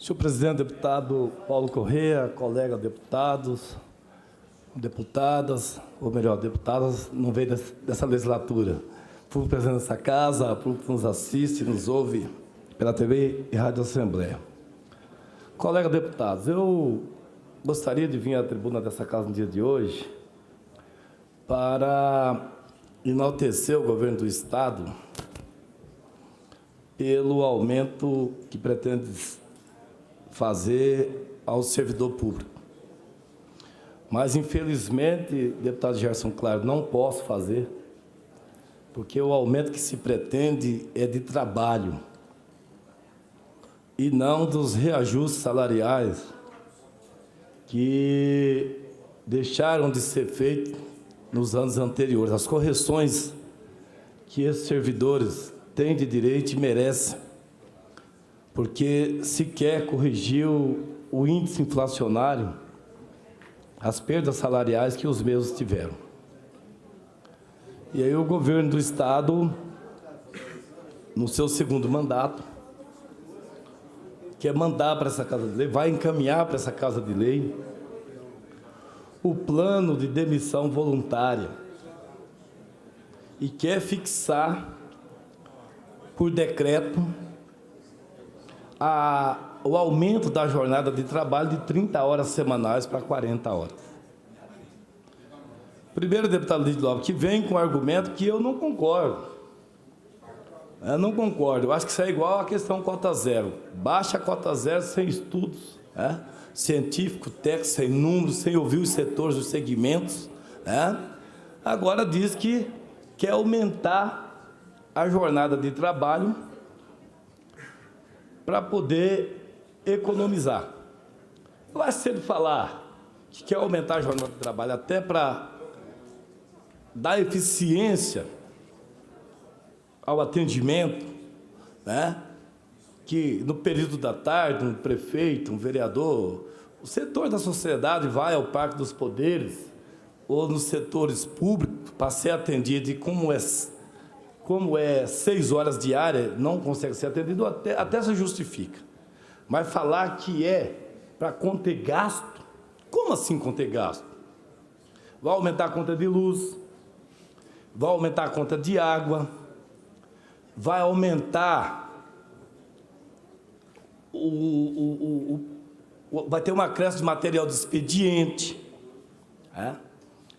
Senhor presidente, deputado Paulo Corrêa, colega deputados, deputadas, ou melhor, deputadas, não veio dessa legislatura. Fui presidente dessa casa, público que nos assiste, nos ouve pela TV e Rádio Assembleia. Colega deputados, eu gostaria de vir à tribuna dessa casa no dia de hoje para enaltecer o governo do Estado pelo aumento que pretende fazer ao servidor público. Mas, infelizmente, deputado Gerson Claro, não posso fazer, porque o aumento que se pretende é de trabalho e não dos reajustes salariais que deixaram de ser feitos nos anos anteriores. As correções que esses servidores têm de direito e merecem, porque sequer corrigiu o índice inflacionário, as perdas salariais que os mesmos tiveram. E aí o governo do Estado, no seu segundo mandato, quer mandar para essa Casa de Lei, vai encaminhar para essa Casa de Lei o plano de demissão voluntária e quer fixar por decreto o aumento da jornada de trabalho de 30 horas semanais para 40 horas. Primeiro, deputado Lídio Lopes, que vem com um argumento que eu não concordo. Eu não concordo. Eu acho que isso é igual à questão cota zero. Baixa a cota zero sem estudos, científico, técnico, sem números, sem ouvir os setores, os segmentos. Agora diz que quer aumentar a jornada de trabalho para poder economizar. Eu acho que se ele falar que quer aumentar a jornada de trabalho até para dar eficiência ao atendimento, que no período da tarde, um prefeito, um vereador, o setor da sociedade vai ao Parque dos Poderes ou nos setores públicos para ser atendido, e como é 6 horas diárias, não consegue ser atendido, até se justifica. Mas falar que é para conter gasto, como assim conter gasto? Vai aumentar a conta de luz, vai aumentar a conta de água, vai aumentar vai ter uma acréscimo de material de expediente.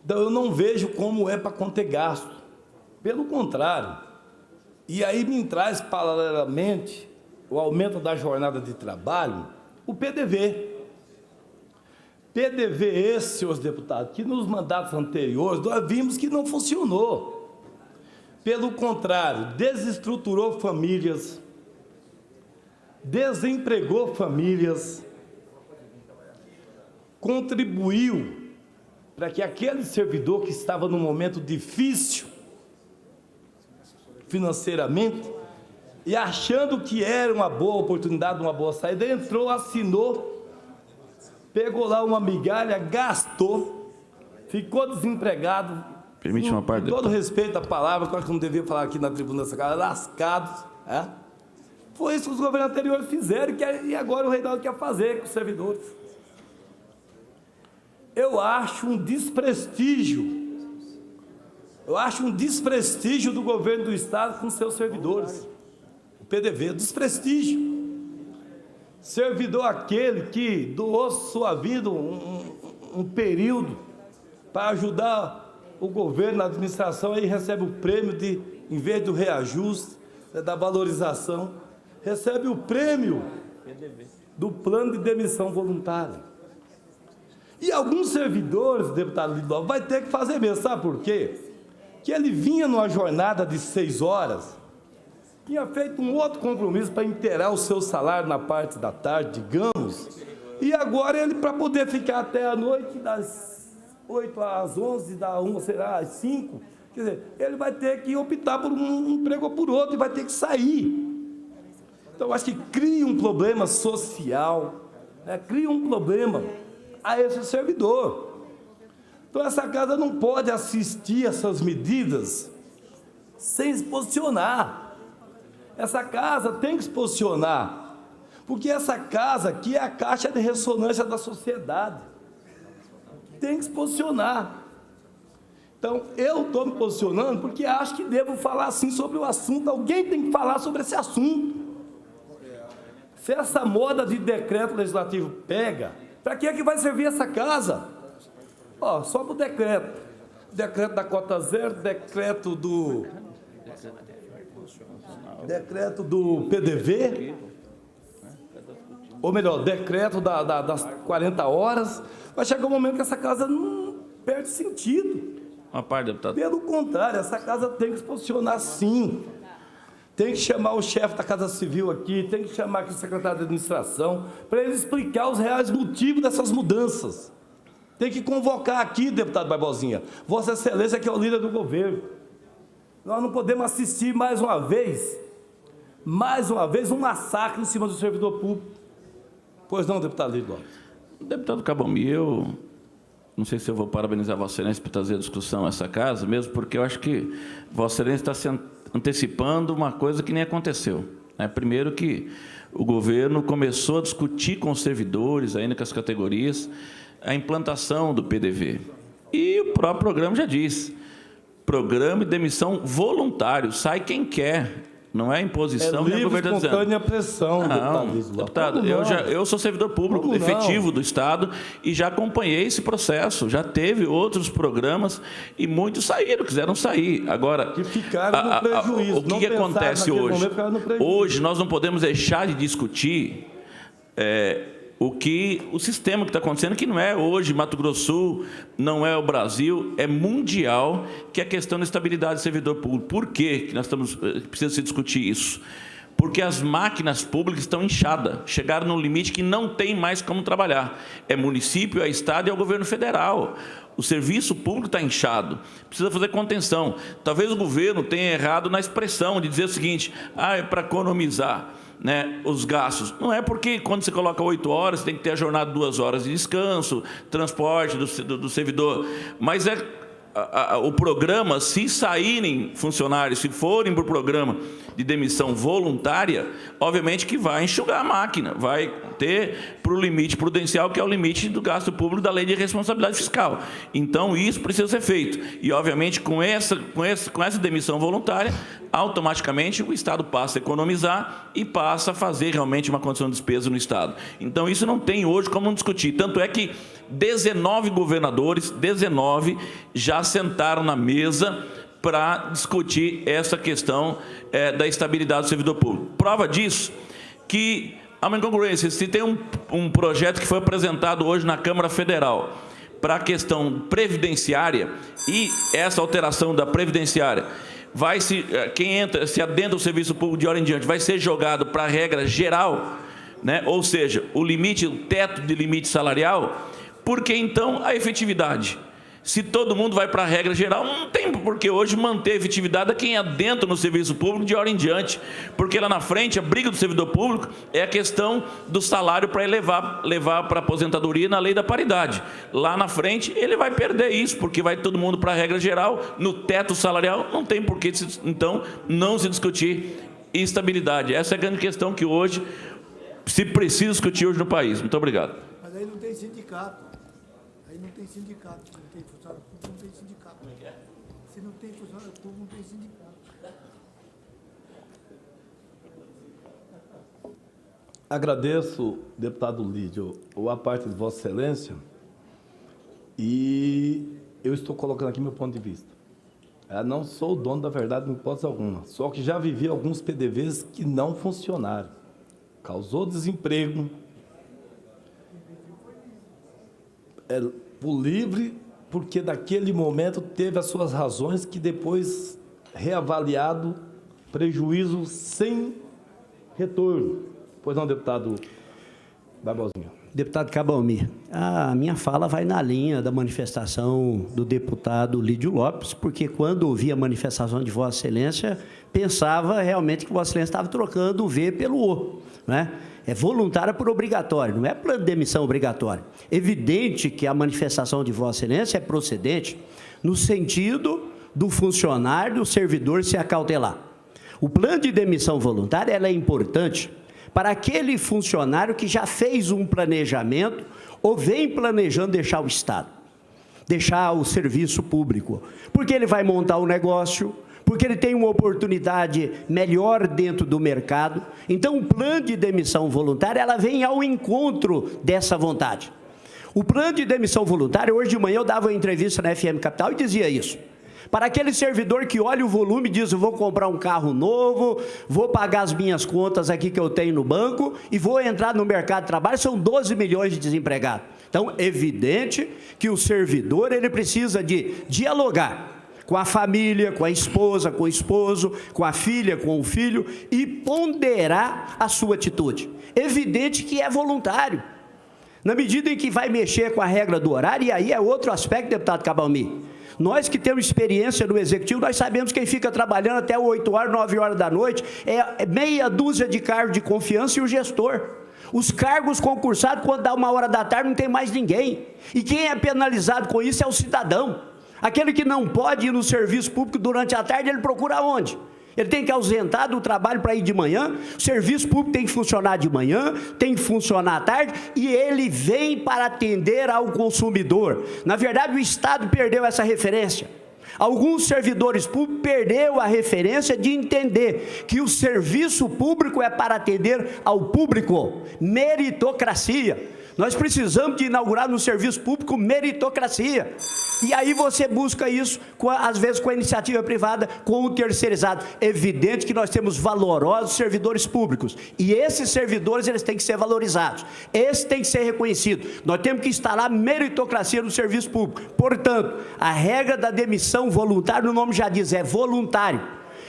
Então, eu não vejo como é para conter gasto. Pelo contrário. E aí me traz, paralelamente, o aumento da jornada de trabalho, o PDV. PDV esse, senhores deputados, que nos mandatos anteriores nós vimos que não funcionou. Pelo contrário, desestruturou famílias, desempregou famílias, contribuiu para que aquele servidor que estava num momento difícil financeiramente e achando que era uma boa oportunidade, uma boa saída, entrou, assinou, pegou lá uma migalha, gastou, ficou desempregado. Permite uma parte. Com todo respeito à palavra, que eu acho que não devia falar aqui na tribuna dessa casa, lascados. Foi isso que os governos anteriores fizeram e agora o Reinaldo quer fazer com os servidores. Eu acho um desprestígio. Eu acho um desprestígio do governo do Estado com seus servidores. O PDV, desprestígio. Servidor aquele que doou sua vida um período para ajudar o governo, a administração, aí recebe o prêmio de, em vez do reajuste, da valorização, recebe o prêmio do plano de demissão voluntária. E alguns servidores, deputado Lídio Lopes, vai ter que fazer mesmo, sabe por quê? Que ele vinha numa jornada de 6 horas, tinha feito um outro compromisso para inteirar o seu salário na parte da tarde, digamos, e agora ele, para poder ficar até a noite, das 8 às 11, da 1, será às 5, quer dizer, ele vai ter que optar por um emprego ou por outro e vai ter que sair. Então, eu acho que cria um problema social, cria um problema a esse servidor. Então, essa casa não pode assistir essas medidas sem se posicionar. Essa casa tem que se posicionar, Porque essa casa aqui é a caixa de ressonância da sociedade. Tem que se posicionar. Então, eu estou me posicionando porque acho que devo falar assim sobre o assunto. Alguém tem que falar sobre esse assunto. Se essa moda de decreto legislativo pega, para que é que vai servir essa casa? Ó, só para o decreto. Decreto da cota zero, decreto do PDV, ou melhor, decreto das 40 horas. Vai chegar um momento que essa casa não perde sentido. Uma parte, deputado. Pelo contrário, essa casa tem que se posicionar sim. Tem que chamar o chefe da Casa Civil aqui, tem que chamar aqui o secretário de administração, para ele explicar os reais motivos dessas mudanças. Tem que convocar aqui, deputado Barbosinha, Vossa Excelência, que é o líder do governo. Nós não podemos assistir mais uma vez, um massacre em cima do servidor público. Pois não, deputado Lídio Lopes? Deputado Cabomi, eu não sei se eu vou parabenizar Vossa Excelência por trazer a discussão a essa casa, mesmo porque eu acho que Vossa Excelência está se antecipando uma coisa que nem aconteceu. Primeiro que o governo começou a discutir com os servidores, ainda com as categorias, a implantação do PDV. E o próprio programa já diz, programa de demissão voluntário, sai quem quer. Não é imposição, é livre, espontânea pressão, deputado. Eu sou servidor público efetivo do Estado e já acompanhei esse processo. Já teve outros programas e muitos saíram, quiseram sair. Agora, que ficaram no prejuízo. O que acontece hoje? Hoje nós não podemos deixar de discutir o sistema que está acontecendo, que não é hoje Mato Grosso do Sul, não é o Brasil, é mundial, que é a questão da estabilidade do servidor público. Por que nós precisa se discutir isso? Porque as máquinas públicas estão inchadas, chegaram no limite que não tem mais como trabalhar. É município, é Estado e é o governo federal. O serviço público está inchado, precisa fazer contenção. Talvez o governo tenha errado na expressão de dizer o seguinte, é para economizar, os gastos. Não é porque quando você coloca 8 horas, tem que ter a jornada de 2 horas de descanso, transporte do servidor, mas o programa, se saírem funcionários, se forem para o programa de demissão voluntária, obviamente que vai enxugar a máquina, vai ter para o limite prudencial, que é o limite do gasto público da lei de responsabilidade fiscal. Então, isso precisa ser feito. E, obviamente, com essa demissão voluntária, automaticamente o Estado passa a economizar e passa a fazer realmente uma condição de despesa no Estado. Então, isso não tem hoje como discutir. Tanto é que 19 governadores, 19 já sentaram na mesa para discutir essa questão da estabilidade do servidor público. Prova disso que há uma incongruência. Se tem um projeto que foi apresentado hoje na Câmara Federal para a questão previdenciária, e essa alteração da previdenciária quem se adentra ao serviço público de hora em diante vai ser jogado para a regra geral, ou seja, o teto de limite salarial. Por que então a efetividade? Se todo mundo vai para a regra geral, não tem por que hoje manter a efetividade a quem adentra no serviço público de hora em diante, porque lá na frente a briga do servidor público é a questão do salário para levar para a aposentadoria na lei da paridade. Lá na frente ele vai perder isso, porque vai todo mundo para a regra geral, no teto salarial, não tem por que então não se discutir estabilidade. Essa é a grande questão que hoje se precisa discutir hoje no país. Muito obrigado. Mas aí não tem sindicato. Aí não tem sindicato. Se não tem funcionário público, não tem sindicato. Se não tem funcionário público, não tem sindicato. Agradeço, deputado Lídio, a parte de Vossa Excelência, e eu estou colocando aqui meu ponto de vista. Eu não sou o dono da verdade, em hipótese alguma, só que já vivi alguns PDVs que não funcionaram. Causou desemprego, por livre, porque naquele momento teve as suas razões que depois, reavaliado, prejuízo sem retorno. Pois não, deputado Barbosinha. Deputado Cabomi, a minha fala vai na linha da manifestação do deputado Lídio Lopes, porque quando ouvi a manifestação de Vossa Excelência, pensava realmente que Vossa Excelência estava trocando o V pelo O, É voluntária por obrigatório, não é plano de demissão obrigatório. Evidente que a manifestação de Vossa Excelência é procedente no sentido do funcionário, do servidor se acautelar. O plano de demissão voluntária é importante para aquele funcionário que já fez um planejamento ou vem planejando deixar o Estado, deixar o serviço público, porque ele vai montar um negócio, porque ele tem uma oportunidade melhor dentro do mercado. Então, o plano de demissão voluntária, ela vem ao encontro dessa vontade. O plano de demissão voluntária, hoje de manhã eu dava uma entrevista na FM Capital e dizia isso. Para aquele servidor que olha o volume e diz, eu vou comprar um carro novo, vou pagar as minhas contas aqui que eu tenho no banco e vou entrar no mercado de trabalho, são 12 milhões de desempregados. Então, evidente que o servidor, ele precisa de dialogar com a família, com a esposa, com o esposo, com a filha, com o filho, e ponderar a sua atitude. Evidente que é voluntário. Na medida em que vai mexer com a regra do horário, e aí é outro aspecto, deputado Cabalmi. Nós que temos experiência no Executivo, nós sabemos que quem fica trabalhando até 8 horas, 9 horas da noite, é meia dúzia de cargos de confiança e o gestor. Os cargos concursados, quando dá 1h da tarde, não tem mais ninguém. E quem é penalizado com isso é o cidadão. Aquele que não pode ir no serviço público durante a tarde, ele procura onde? Ele tem que ausentar do trabalho para ir de manhã, o serviço público tem que funcionar de manhã, tem que funcionar à tarde, e ele vem para atender ao consumidor. Na verdade, o Estado perdeu essa referência. Alguns servidores públicos perderam a referência de entender que o serviço público é para atender ao público. Meritocracia. Nós precisamos de inaugurar no serviço público meritocracia. E aí você busca isso, às vezes com a iniciativa privada, com o terceirizado. Evidente que nós temos valorosos servidores públicos. E esses servidores, eles têm que ser valorizados. Esse tem que ser reconhecido. Nós temos que instalar meritocracia no serviço público. Portanto, a regra da demissão voluntária, o nome já diz, é voluntário.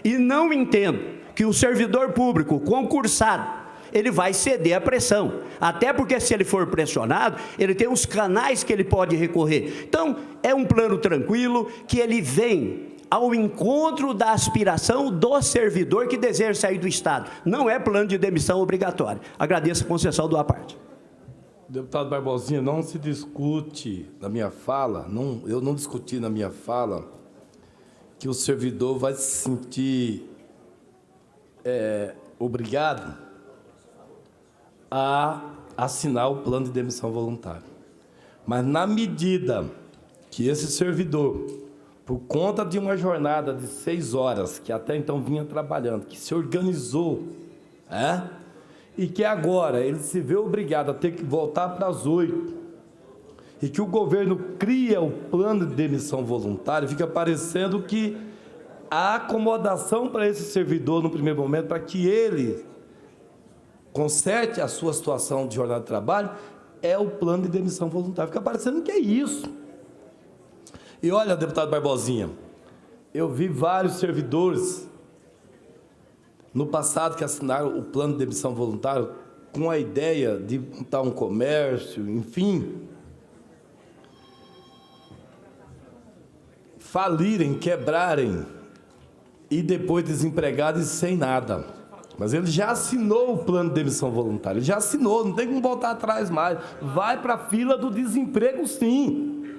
E não entendo que o servidor público concursado, ele vai ceder à pressão, até porque se ele for pressionado, ele tem os canais que ele pode recorrer. Então, é um plano tranquilo, que ele vem ao encontro da aspiração do servidor que deseja sair do Estado. Não é plano de demissão obrigatório. Agradeço a concessão da parte. Deputado Barbosinha, não se discute na minha fala, eu não discuti na minha fala que o servidor vai se sentir obrigado a assinar o plano de demissão voluntária. Mas, na medida que esse servidor, por conta de uma jornada de 6 horas, que até então vinha trabalhando, que se organizou, e que agora ele se vê obrigado a ter que voltar para as 8, e que o governo cria o plano de demissão voluntária, fica parecendo que a acomodação para esse servidor, no primeiro momento, para que ele conserte a sua situação de jornada de trabalho, é o plano de demissão voluntária. Fica parecendo que é isso. E olha, deputado Barbosinha, eu vi vários servidores no passado que assinaram o plano de demissão voluntária com a ideia de montar um comércio, enfim, falirem, quebrarem e depois desempregados e sem nada. Mas ele já assinou o plano de demissão voluntária, ele já assinou, não tem como voltar atrás mais. Vai para a fila do desemprego, sim.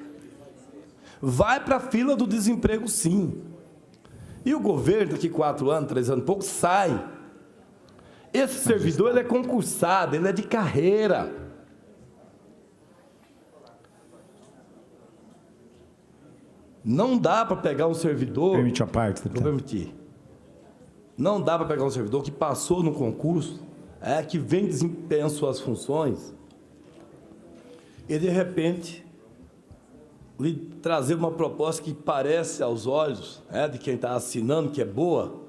Vai para a fila do desemprego, sim. E o governo, daqui 4 anos, 3 anos e pouco, sai. Esse servidor, ele é concursado, ele é de carreira. Não dá para pegar um servidor... Permite a parte, deputado. Vou permitir. Não dá para pegar um servidor que passou no concurso, que vem desempenhando suas funções, e, de repente, lhe trazer uma proposta que parece aos olhos de quem está assinando que é boa,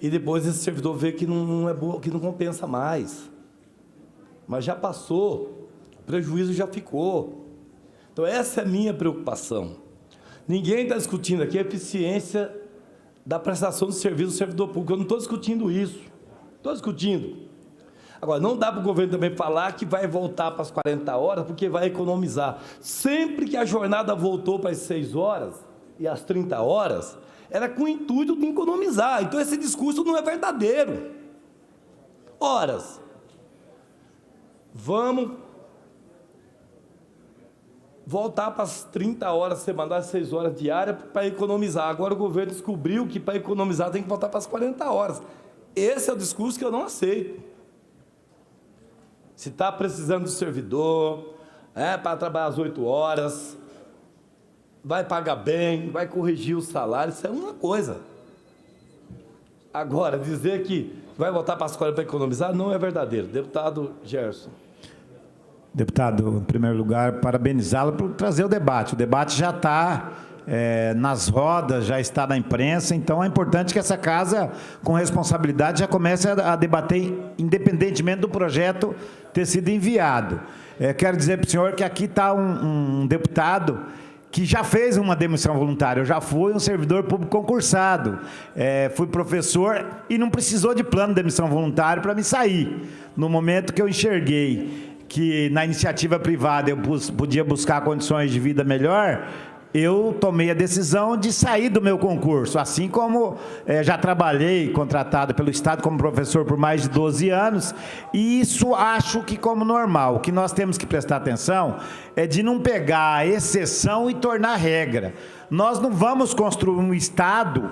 e depois esse servidor vê que não é boa, que não compensa mais. Mas já passou, o prejuízo já ficou. Então, essa é a minha preocupação. Ninguém está discutindo aqui a eficiência da prestação de serviço do servidor público. Eu não estou discutindo isso. Estou discutindo. Agora, não dá para o governo também falar que vai voltar para as 40 horas, porque vai economizar. Sempre que a jornada voltou para as 6 horas e as 30 horas, era com o intuito de economizar. Então, esse discurso não é verdadeiro. Horas. Vamos voltar para as 30 horas semanais, 6 horas diárias, para economizar. Agora o governo descobriu que para economizar tem que voltar para as 40 horas. Esse é o discurso que eu não aceito. Se está precisando do servidor, para trabalhar às 8 horas, vai pagar bem, vai corrigir o salário, isso é uma coisa. Agora, dizer que vai voltar para a escola para economizar não é verdadeiro. Deputado Gerson. Deputado, em primeiro lugar, parabenizá-lo por trazer o debate. O debate já está nas rodas, já está na imprensa, então é importante que essa casa, com responsabilidade, já comece a debater, independentemente do projeto ter sido enviado. Quero dizer para o senhor que aqui está um deputado que já fez uma demissão voluntária. Eu já fui um servidor público concursado, fui professor e não precisou de plano de demissão voluntária para me sair. No momento que eu enxerguei que na iniciativa privada eu podia buscar condições de vida melhor, eu tomei a decisão de sair do meu concurso, assim como já trabalhei contratado pelo Estado como professor por mais de 12 anos, e isso acho que como normal. O que nós temos que prestar atenção é de não pegar a exceção e tornar regra. Nós não vamos construir um Estado,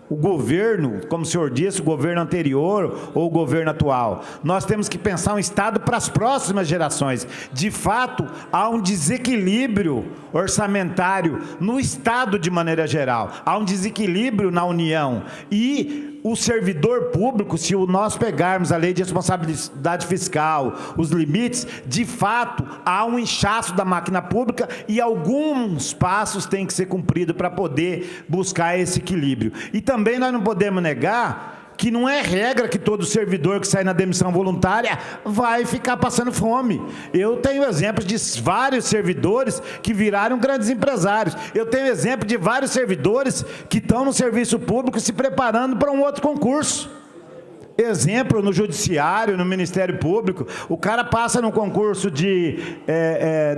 o governo, como o senhor disse, o governo anterior ou o governo atual. Nós temos que pensar um Estado para as próximas gerações. De fato, há um desequilíbrio orçamentário no Estado de maneira geral. Há um desequilíbrio na União. E o servidor público, se nós pegarmos a lei de responsabilidade fiscal, os limites, de fato, há um inchaço da máquina pública e alguns passos têm que ser cumpridos para poder buscar esse equilíbrio. E também nós não podemos negar que não é regra que todo servidor que sai na demissão voluntária vai ficar passando fome. Eu tenho exemplos de vários servidores que viraram grandes empresários. Eu tenho exemplo de vários servidores que estão no serviço público se preparando para um outro concurso. Exemplo no judiciário, no Ministério Público, o cara passa no concurso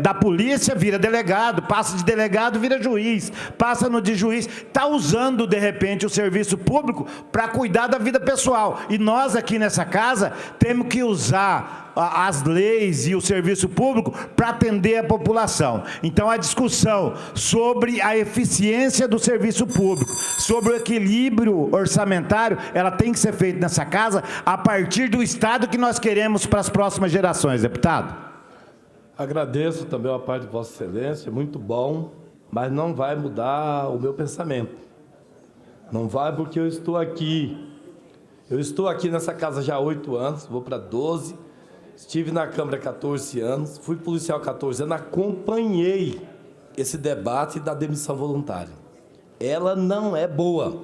da polícia, vira delegado, passa de delegado, vira juiz, passa no de juiz, está usando de repente o serviço público para cuidar da vida pessoal. E nós aqui nessa casa temos que usar as leis e o serviço público para atender a população. Então a discussão sobre a eficiência do serviço público, sobre o equilíbrio orçamentário, ela tem que ser feita nessa casa a partir do Estado que nós queremos para as próximas gerações, deputado. Agradeço também a parte de Vossa Excelência, muito bom, mas não vai mudar o meu pensamento. Não vai, porque eu estou aqui. Eu estou aqui nessa casa já há 8 anos, vou para 12. Estive na Câmara há 14 anos, fui policial há 14 anos, acompanhei esse debate da demissão voluntária. Ela não é boa.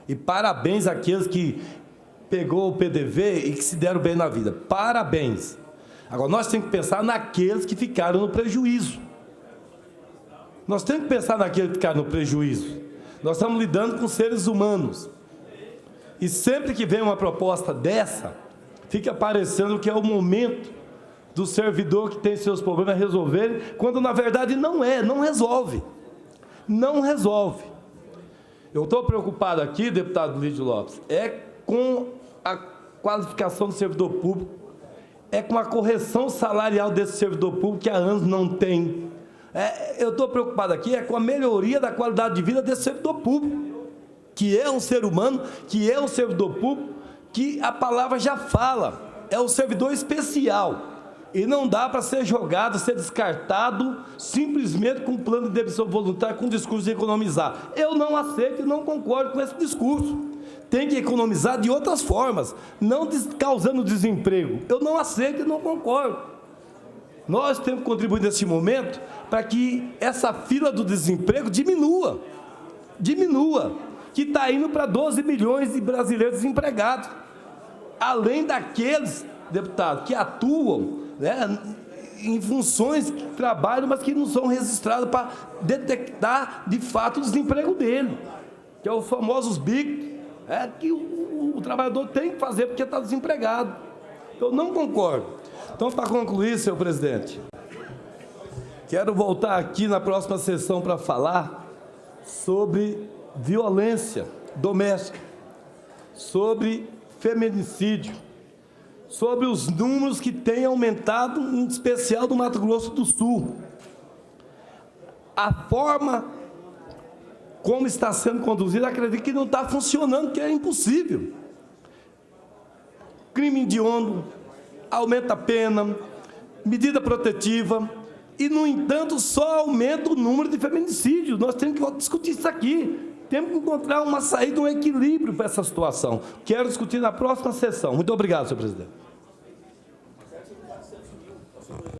E parabéns àqueles que pegou o PDV e que se deram bem na vida. Parabéns. Agora, nós temos que pensar naqueles que ficaram no prejuízo. Nós temos que pensar naqueles que ficaram no prejuízo. Nós estamos lidando com seres humanos. E sempre que vem uma proposta dessa, fica parecendo que é o momento do servidor que tem seus problemas resolverem, quando na verdade não é, não resolve. Não resolve. Eu estou preocupado aqui, deputado Lídio Lopes, com a qualificação do servidor público, com a correção salarial desse servidor público que há anos não tem. Eu estou preocupado aqui com a melhoria da qualidade de vida desse servidor público, que é um ser humano, que é um servidor público, que a palavra já fala, é o servidor especial, e não dá para ser jogado, ser descartado, simplesmente com um plano de demissão voluntária, com o discurso de economizar. Eu não aceito e não concordo com esse discurso. Tem que economizar de outras formas, não causando desemprego. Eu não aceito e não concordo. Nós temos que contribuir nesse momento para que essa fila do desemprego diminua, que está indo para 12 milhões de brasileiros desempregados. Além daqueles, deputado, que atuam em funções que trabalham, mas que não são registrados para detectar, de fato, o desemprego dele, que é os famosos bicos, que o trabalhador tem que fazer porque está desempregado. Eu não concordo. Então, para concluir, senhor presidente, quero voltar aqui na próxima sessão para falar sobre violência doméstica, sobre feminicídio, sobre os números que têm aumentado, em especial do Mato Grosso do Sul. A forma como está sendo conduzida, acredito que não está funcionando, que é impossível. Crime hediondo, aumenta a pena, medida protetiva, e, no entanto, só aumenta o número de feminicídios. Nós temos que discutir isso aqui. Temos que encontrar uma saída, um equilíbrio para essa situação. Quero discutir na próxima sessão. Muito obrigado, senhor presidente.